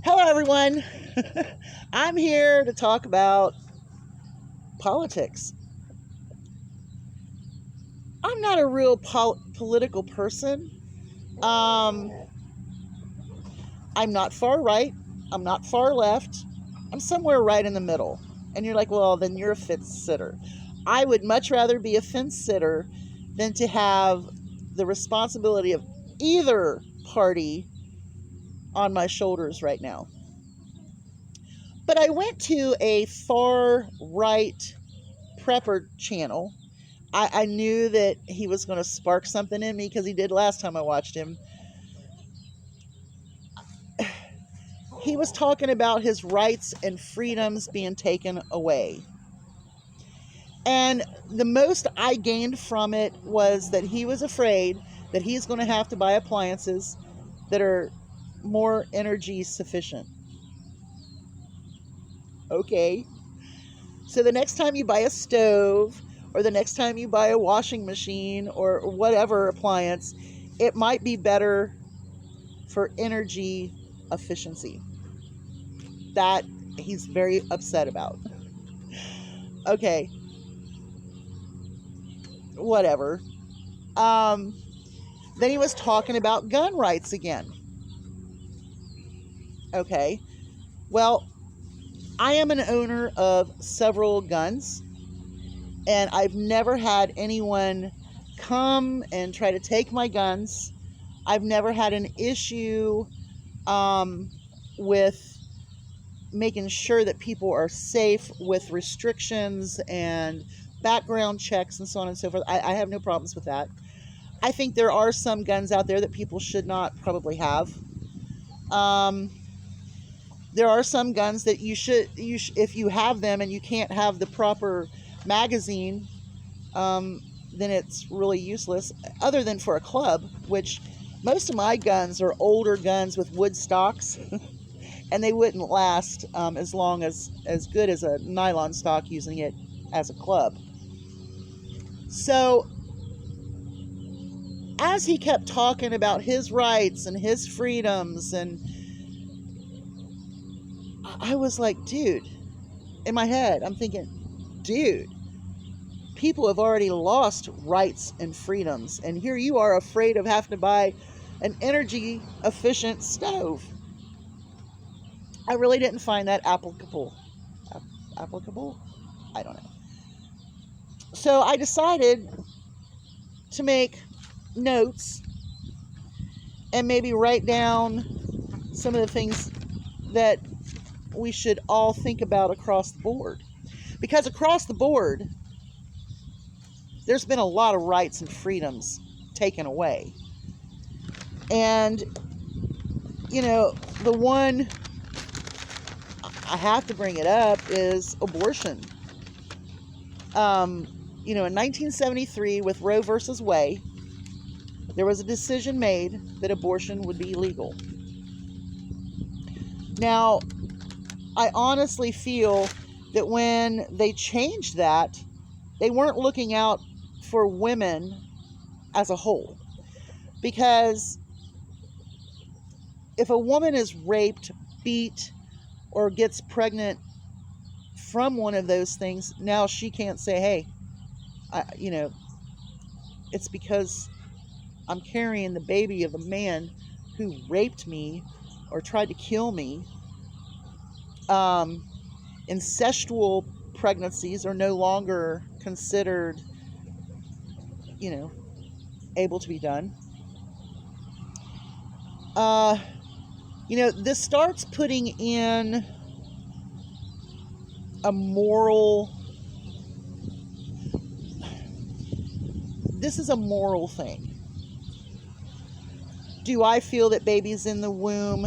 Hello, everyone. I'm here to talk about politics. I'm not a real political person. Um, I'm not far right. I'm not far left. I'm somewhere right in the middle. And you're like, well, then you're a fence sitter. I would much rather be a fence sitter than to have the responsibility of either party on my shoulders right now. But I went to a far right prepper channel. I knew that he was going to spark something in me because he did last time I watched him. He was talking about his rights and freedoms being taken away. And the most I gained from it was that he was afraid that he's going to have to buy appliances that are more energy sufficient. Okay. So the next time you buy a stove, or the next time you buy a washing machine or whatever appliance, it might be better for energy efficiency. That he's very upset about. Okay, whatever. Um, then he was talking about gun rights again. Okay, well, I am an owner of several guns, and I've never had anyone come and try to take my guns. I've never had an issue with making sure that people are safe with restrictions and background checks and so on and so forth. I have no problems with that. I think there are some guns out there that people should not probably have. Um, there are some guns that if you have them and you can't have the proper magazine, then it's really useless, other than for a club, which most of my guns are older guns with wood stocks. And they wouldn't last as long as good as a nylon stock using it as a club. So as he kept talking about his rights and his freedoms, and I was like, dude, in my head, I'm thinking, dude, people have already lost rights and freedoms, and here you are afraid of having to buy an energy efficient stove. I really didn't find that applicable. Applicable? I don't know. So I decided to make notes and maybe write down some of the things that we should all think about across the board. Because across the board, there's been a lot of rights and freedoms taken away. And, the one I have to bring it up is abortion. In 1973, with Roe versus Wade, there was a decision made that abortion would be legal. Now, I honestly feel that when they changed that, they weren't looking out for women as a whole. Because if a woman is raped, beat, or gets pregnant from one of those things, now she can't say, hey, it's because I'm carrying the baby of the man who raped me or tried to kill me. Incestual pregnancies are no longer considered, able to be done. This starts putting in a moral. This is a moral thing. Do I feel that babies in the womb,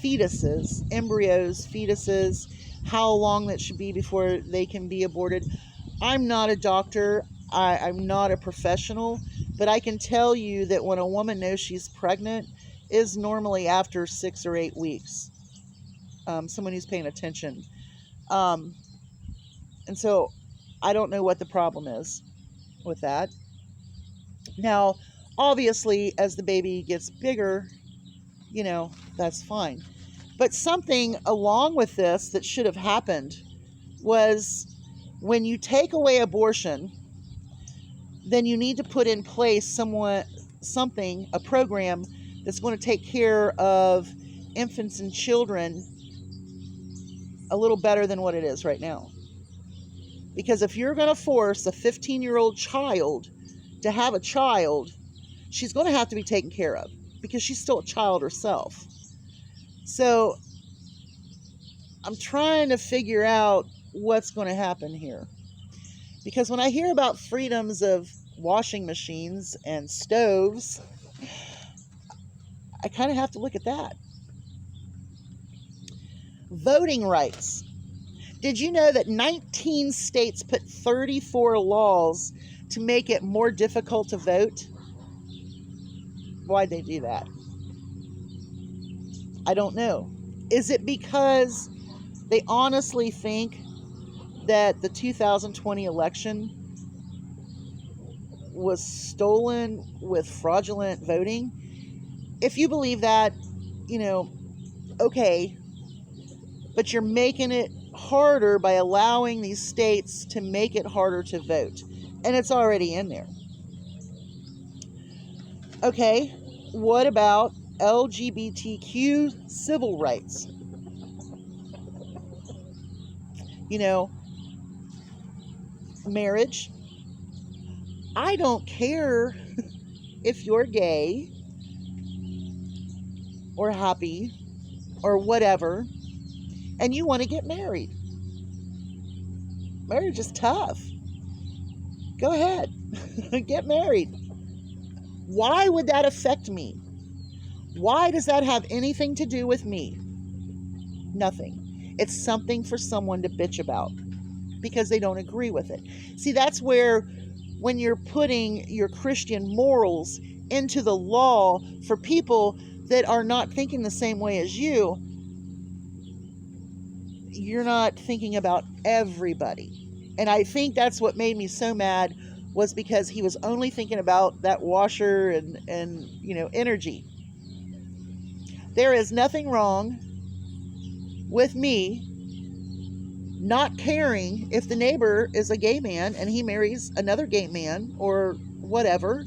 fetuses, how long that should be before they can be aborted? I'm not a doctor. I'm not a professional, but I can tell you that when a woman knows she's pregnant is normally after 6 or 8 weeks. Someone who's paying attention. And so I don't know what the problem is with that. Now, obviously, as the baby gets bigger, that's fine. But something along with this that should have happened was when you take away abortion, then you need to put in place a program that's going to take care of infants and children a little better than what it is right now. Because if you're going to force a 15-year-old child to have a child, she's going to have to be taken care of because she's still a child herself. So I'm trying to figure out what's going to happen here. Because when I hear about freedoms of washing machines and stoves, I kind of have to look at that. Voting rights. Did you know that 19 states put 34 laws to make it more difficult to vote? Why'd they do that? I don't know. Is it because they honestly think that the 2020 election was stolen with fraudulent voting? If you believe that, okay, but you're making it harder by allowing these states to make it harder to vote. And it's already in there. Okay, what about LGBTQ civil rights? Marriage. I don't care if you're gay or happy or whatever, and you want to get married. Marriage is tough. Go ahead. Get married. Why would that affect me? Why does that have anything to do with me? Nothing. It's something for someone to bitch about because they don't agree with it. See, that's where when you're putting your Christian morals into the law for people that are not thinking the same way as you, you're not thinking about everybody. And I think that's what made me so mad, was because he was only thinking about that washer and energy. There is nothing wrong with me not caring if the neighbor is a gay man and he marries another gay man or whatever.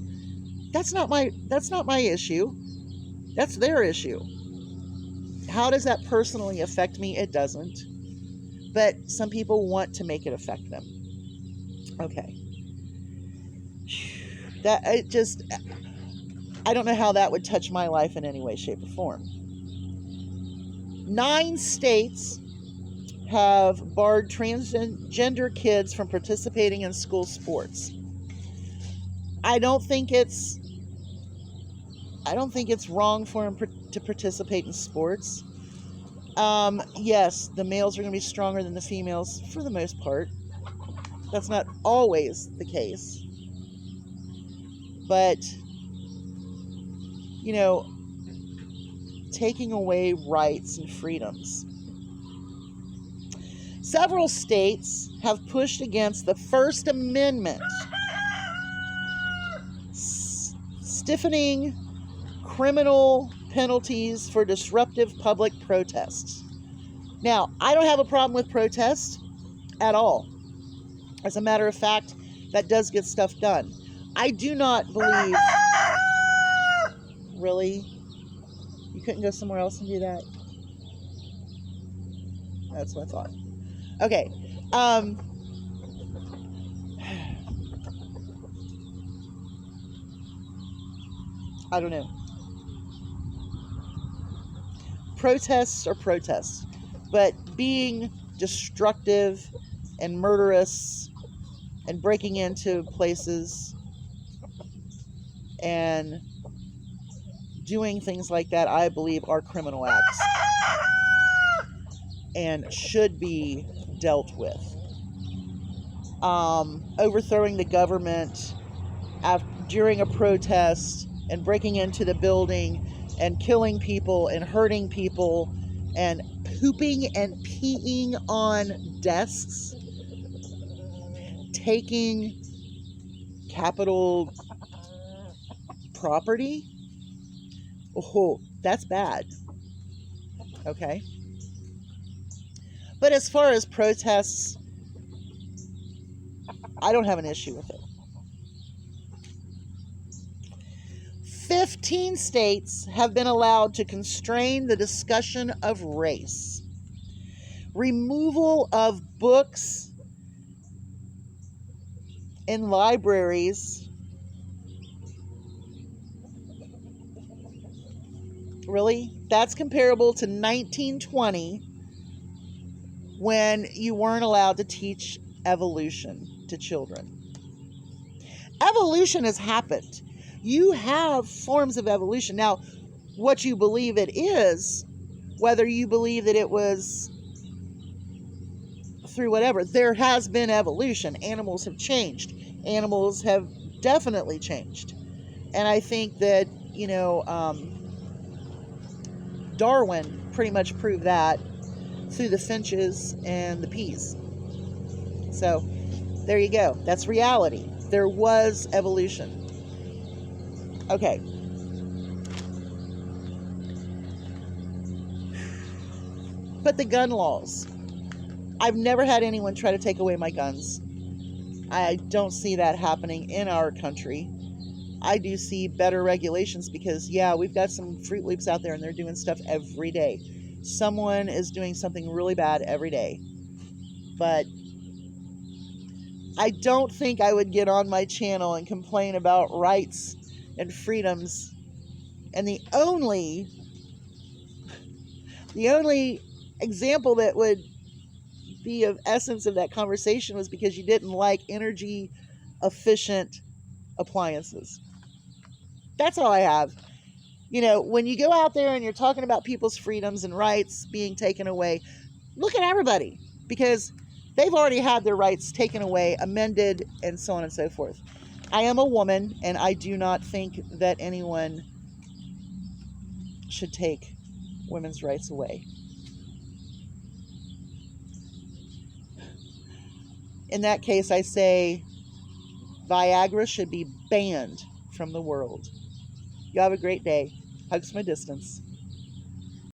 That's not my issue. That's their issue. How does that personally affect me? It doesn't. But some people want to make it affect them. Okay. I don't know how that would touch my life in any way, shape, or form. 9 states have barred transgender kids from participating in school sports. I don't think it's wrong for them to participate in sports. Yes, the males are going to be stronger than the females for the most part. That's not always the case. But, taking away rights and freedoms. Several states have pushed against the First Amendment, stiffening criminal penalties for disruptive public protests. Now, I don't have a problem with protests at all. As a matter of fact, that does get stuff done. I do not believe... Really? You couldn't go somewhere else and do that? That's what I thought. Okay. I don't know. Protests are protests. But being destructive and murderous and breaking into places and doing things like that, I believe, are criminal acts and should be dealt with. Overthrowing the government during a protest and breaking into the building and killing people and hurting people and pooping and peeing on desks, taking Capitol property. Oh, that's bad. Okay? But as far as protests, I don't have an issue with it. 15 states have been allowed to constrain the discussion of race. Removal of books in libraries. Really? That's comparable to 1920 when you weren't allowed to teach evolution to children. Evolution has happened. You have forms of evolution. Now, what you believe it is, whether you believe that it was through whatever, there has been evolution. Animals have changed. Animals have definitely changed. And I think that, Darwin pretty much proved that through the finches and the peas. So, there you go. That's reality. There was evolution. Okay. But the gun laws. I've never had anyone try to take away my guns. I don't see that happening in our country. I do see better regulations because, yeah, we've got some Fruit Loops out there and they're doing stuff every day. Someone is doing something really bad every day. But I don't think I would get on my channel and complain about rights and freedoms. And the only example that would be of essence of that conversation was because you didn't like energy efficient appliances. That's all I have. When you go out there and you're talking about people's freedoms and rights being taken away, look at everybody, because they've already had their rights taken away, amended, and so on and so forth. I am a woman, and I do not think that anyone should take women's rights away. In that case, I say Viagra should be banned from the world. You have a great day. Hugs from a distance.